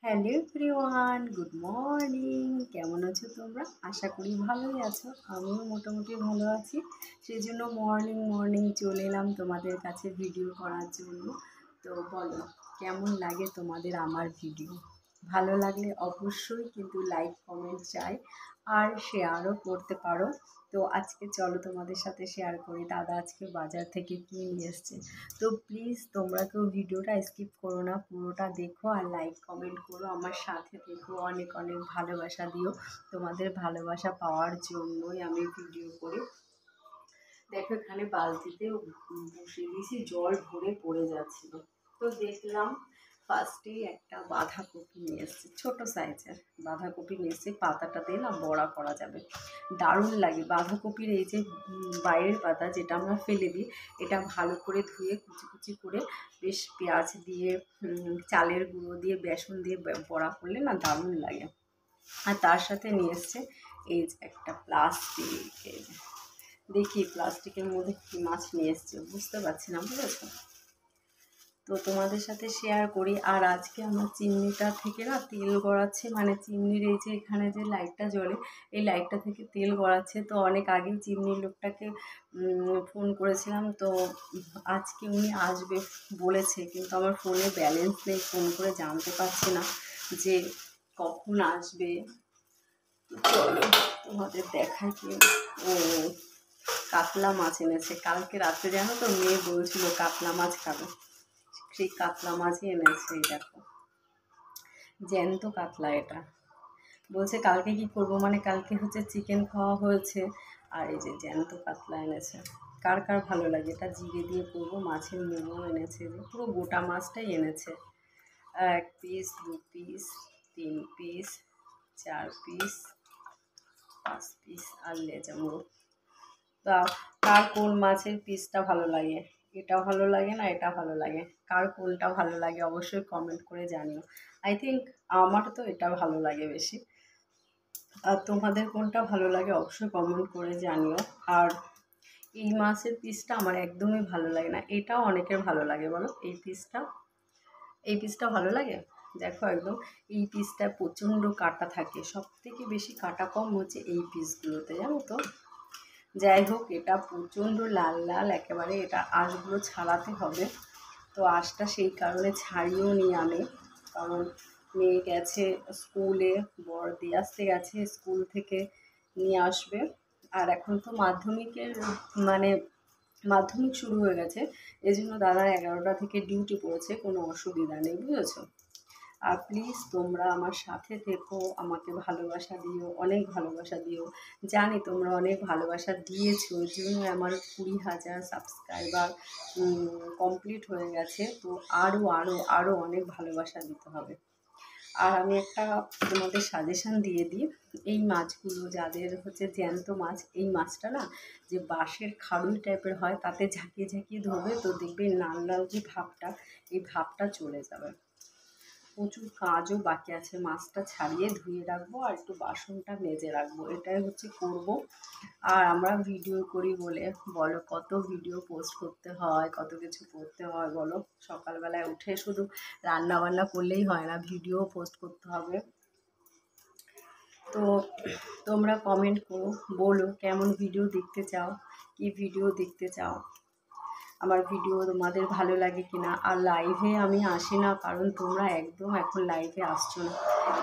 Hello everyone, good morning. কেমন আছো তোমরা? আশা করি ভালোই আছো। আমিও মোটামুটি ভালো আছি। সেই জন্য মর্নিং মর্নিং চলে এলাম তোমাদের কাছে ভিডিও করার জন্য। তো বলো, কেমন লাগে তোমাদের আমার ভিডিও? ভালো লাগলে অবশ্যই কিন্তু লাইক কমেন্ট চাই, আর শেয়ারও করতে পারো। তো আজকে চলো তোমাদের সাথে শেয়ার করি দাদা আজকে বাজার থেকে কী নিয়ে এসছে। তো প্লিজ তোমরা কেউ ভিডিওটা স্কিপ করো না, পুরোটা দেখো আর লাইক কমেন্ট করো, আমার সাথে দেখো, অনেক অনেক ভালোবাসা দিও। তোমাদের ভালোবাসা পাওয়ার জন্যই আমি ভিডিও করি। দেখো এখানে বালতিতে বসিয়ে দিয়েছি, জল ভরে পড়ে যাচ্ছিল। তো দেখলাম ফার্স্টেই একটা বাঁধাকপি নিয়ে এসেছে, ছোটো সাইজের বাঁধাকপি নিয়ে এসেছে। পাতাটা দিয়ে না বড়া করা যাবে, দারুণ লাগে। বাঁধাকপির এই যে বাইরের পাতা যেটা আমরা ফেলে দিই, এটা ভালো করে ধুয়ে কুচি কুচি করে বেশ পেঁয়াজ দিয়ে চালের গুঁড়ো দিয়ে বেসন দিয়ে বড়া করলে না দারুণ লাগে। আর তার সাথে নিয়ে এসছে এই যে একটা প্লাস্টিক, দেখি প্লাস্টিকের মধ্যে কী মাছ নিয়ে এসছে বুঝতে পারছি না, বুঝেছো? তো তোমাদের সাথে শেয়ার করি। আর আজকে আমার চিমনিটা থেকে না তেল গড়াচ্ছে, মানে চিমনির এই যে এখানে যে লাইটটা জ্বলে, এই লাইটটা থেকে তেল গড়াচ্ছে। তো অনেক আগেই চিমনির লোকটাকে ফোন করেছিলাম, তো আজকে উনি আসবে বলেছে, কিন্তু আমার ফোনে ব্যালেন্স নেই, ফোন করে জানতে পারছি না যে কখন আসবে। চলো তোমাদের দেখাই কি। ও কাতলা মাছ এনেছে কালকে রাত্রে, জানো তো মেয়ে বলছিল কাতলা মাছ খাবে, সেই কাতলা মাছই এনেছে। এই দেখো জ্যান্ত কাতলা, এটা বলছে কালকে কি করব, মানে কালকে হচ্ছে চিকেন খাওয়া হয়েছে, আর এই যে জ্যান্ত কাতলা এনেছে। কার কার ভালো লাগে এটা জিরে দিয়ে করবো। মাছের মুড়ো এনেছে, যে পুরো গোটা মাছটাই এনেছে। 1 piece 2 piece 3 piece 4 piece 5 piece আর লেজা মুড়ো। তা কার কোন মাছের পিসটা ভালো লাগে? এটা ভালো লাগে না এটা ভালো লাগে? কার কোনটা ভালো লাগে অবশ্যই কমেন্ট করে জানিও। আই থিঙ্ক আমার তো এটা ভালো লাগে বেশি। আর তোমাদের কোনটা ভালো লাগে অবশ্যই কমেন্ট করে জানিও। আর এই মাছের পিসটা আমার একদমই ভালো লাগে না, এটাও অনেকের ভালো লাগে বলো। এই পিসটা ভালো লাগে। দেখো একদম এই পিসটা প্রচণ্ড কাটা থাকে, সব থেকে বেশি কাটা কম হচ্ছে এই পিসগুলোতে, জানো তো। যাই হোক, এটা প্রচণ্ড লাল লাল একেবারে, এটা আঁশগুলো ছাড়াতে হবে। তো আঁশটা সেই কারণে ছাড়িয়েও নিই আমি, কারণ মেয়ে গেছে স্কুলে, বর দিয়ে আসতে গেছে স্কুল থেকে, নিয়ে আসবে। আর এখন তো মানে মাধ্যমিক শুরু হয়ে গেছে, এজন্য দাদার 11টা থেকে ডিউটি পড়েছে, কোনো অসুবিধা নেই, বুঝেছো? আর প্লিজ তোমরা আমার সাথে থেকো, আমাকে ভালোবাসা দিও, অনেক ভালোবাসা দিও। জানি তোমরা অনেক ভালোবাসা দিয়েছো, ওই জন্য আমার 20,000 সাবস্ক্রাইবার কমপ্লিট হয়ে গেছে। তো আরও আরও আরও অনেক ভালোবাসা দিতে হবে। আর আমি একটা তোমাদের সাজেশান দিয়ে দিই, এই মাছগুলো যাদের হচ্ছে জ্যান্ত মাছ, এই মাছটা না যে বাঁশের খাড়ুই টাইপের হয়, তাতে ঝাঁকিয়ে ঝাঁকিয়ে ধরবে, তো দেখবে লাল লাল যে ভাবটা, এই ভাবটা চলে যাবে। প্রচুর কাজও বাকি আছে, মাছটা ছাড়িয়ে ধুয়ে রাখবো আর একটু বাসনটা মেজে রাখবো, এটাই হচ্ছে করব। আর আমরা ভিডিও করি বলে বলো, কত ভিডিও পোস্ট করতে হয়, কত কিছু করতে হয় বলো। সকালবেলায় উঠে শুধু রান্না বান্না করলেই হয় না, ভিডিও পোস্ট করতে হবে। তো তোমরা কমেন্ট করো, বলো কেমন ভিডিও দেখতে চাও, কি ভিডিও দেখতে চাও, আমার ভিডিও তোমাদের ভালো লাগে কিনা। আর লাইভে আমি আসি না, কারণ তোমরা একদম এখন লাইভে আসছো না,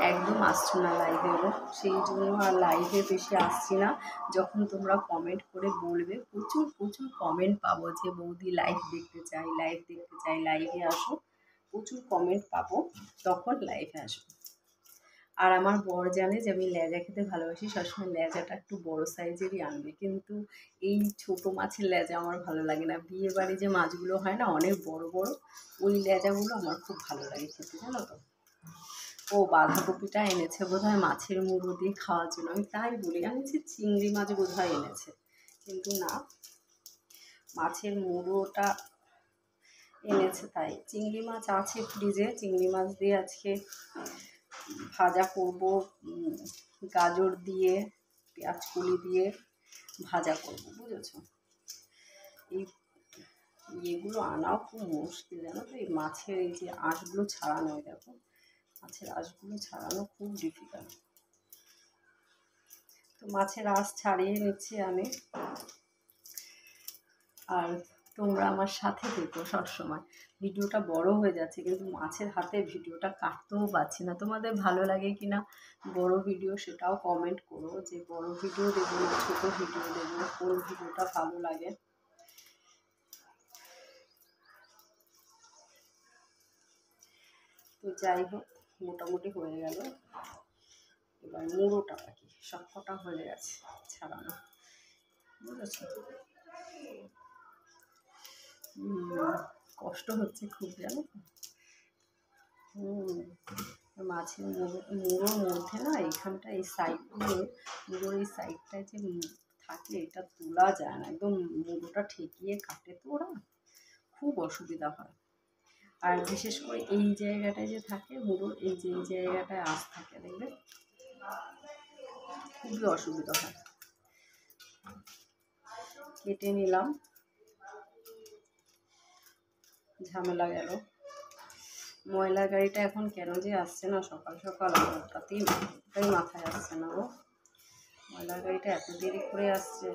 একদম আসছো না লাইভে, সেই জন্য আর লাইভে বেশি আসছি না। যখন তোমরা কমেন্ট করে বলবে, প্রচুর প্রচুর কমেন্ট পাবো যে বৌদি লাইভ দেখতে চাই, লাইভ দেখতে চাই, লাইভে আসো, প্রচুর কমেন্ট পাবো, তখন লাইভে আসবো। আর আমার বর জানে যে আমি লেজা খেতে ভালোবাসি, সবসময় লেজাটা একটু বড় সাইজেরই আনবে, কিন্তু এই ছোট মাছের লেজা আমার ভালো লাগে না। বিয়ে বাড়ি যে মাছগুলো হয় না অনেক বড় বড়, ওই লেজাগুলো আমার খুব ভালো লাগে খেতে, জানো তো। ও বাঁধাকপিটা এনেছে বোধহয় মাছের মুড়ো দিয়ে খাওয়ার জন্য, আমি তাই বলি, আমি যে চিংড়ি মাছ বোধহয় এনেছে, কিন্তু না, মাছের মুড়োটা এনেছে। তাই চিংড়ি মাছ আছে ফ্রিজে, চিংড়ি মাছ দিয়ে আজকে ভাজা করব, গাজর দিয়ে পেঁয়াজ কলি দিয়ে ভাজা করব, বুঝেছো। এই এগুলো আনাও খুব মুশকিল, জানো তো, এই মাছের এই যে আঁশগুলো ছাড়ানো, দেখো মাছের আঁশগুলো ছাড়ানো খুব ডিফিকাল্ট। তো মাছের আঁশ ছাড়িয়ে নিচ্ছি আমি। আর তোমরা আমার সাথে থেকো সবসময়। ভিডিওটা বড় হয়ে যাচ্ছে কিন্তু মাছের হাতে ভিডিওটা কাটতেও পারছি না। তোমাদের ভালো লাগে কি না বড় ভিডিও সেটাও কমেন্ট করো, যে বড় ভিডিও দেবো না ছোটো ভিডিও দেবো, কোন ভিডিওটা ভালো লাগে। তো যাই হোক, মোটামুটি হয়ে গেল। এবার মুড়োটা বাকি, সব কটা হয়ে গেছে ছাড়ানো, বুঝেছো? কষ্ট হচ্ছে খুব, জানো তো। মাছের মুড়োর মধ্যে না এইখানটা এই সাইডগুলো, মুড়োর এই সাইডটায় যে থাকে এটা তোলা যায় না, একদম মুড়োটা ঠেকিয়ে কাটে তো ওরা, খুব অসুবিধা হয়। আর বিশেষ করে এই জায়গাটায় যে থাকে মুড়োর, এই যে এই জায়গাটায় আঁশ থাকে, দেখবে খুবই অসুবিধা হয়। কেটে নিলাম, ঝামেলা গেল। ময়লা গাড়িটা এখন কেন যে আসছে না সকাল সকাল, ওটাই মাথায় আসছে না গো। ময়লা গাড়িটা এত দেরি করে আসছে।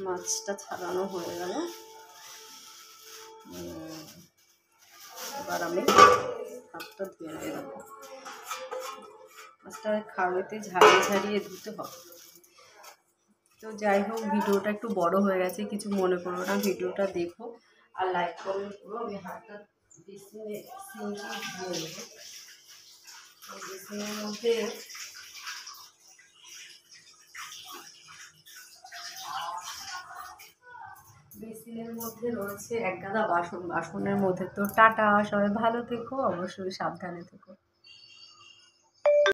মাছটা ছাড়ানো হয়ে গেল। এবার আমি হাতটা ধুয়ে নেব। মাছটা খাড়িতে ঝাড়িয়ে ঝাড়িয়ে ধুতে হবে। তো যাই হোক, ভিডিওটা একটু বড় হয়ে গেছে, কিছু মনে করো না, ভিডিওটা দেখো আর লাইক কমেন্ট করো। আমি হাতটা বেসিনের সিঙ্কে ধুয়ে নেব। বেসিনের মধ্যে রয়েছে এক গাদা বাসন। বাসনের মধ্যে তো টাটা, সবাই ভালো থেকো, অবশ্যই সাবধানে থেকো।